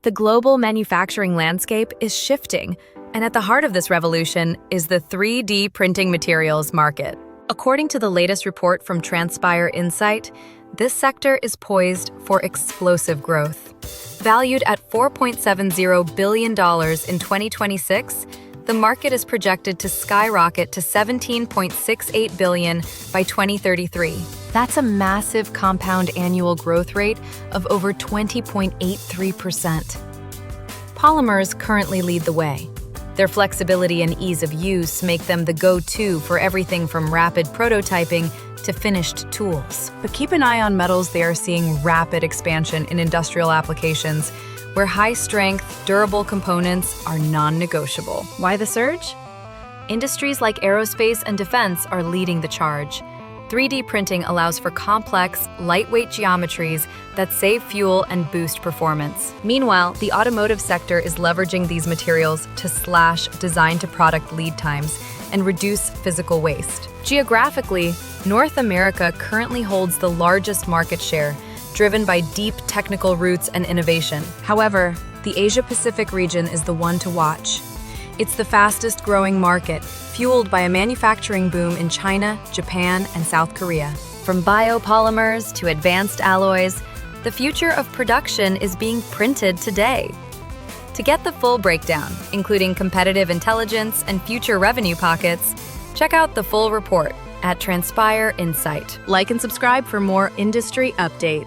The global manufacturing landscape is shifting, and at the heart of this revolution is the 3D printing materials market. According to the latest report from Transpire Insight, this sector is poised for explosive growth. Valued at $4.70 billion in 2026, the market is projected to skyrocket to $17.68 billion by 2033. That's a massive compound annual growth rate of over 20.83%. Polymers currently lead the way. Their flexibility and ease of use make them the go-to for everything from rapid prototyping to finished tools. But keep an eye on metals. They are seeing rapid expansion in industrial applications where high-strength, durable components are non-negotiable. Why the surge? Industries like aerospace and defense are leading the charge. 3D printing allows for complex, lightweight geometries that save fuel and boost performance. Meanwhile, the automotive sector is leveraging these materials to slash design-to-product lead times and reduce physical waste. Geographically, North America currently holds the largest market share, driven by deep technical roots and innovation. However, the Asia-Pacific region is the one to watch. It's the fastest-growing market, fueled by a manufacturing boom in China, Japan, and South Korea. From bio-polymers to advanced alloys, the future of production is being printed today. To get the full breakdown, including competitive intelligence and future revenue pockets, check out the full report at Transpire Insight. Like and subscribe for more industry updates.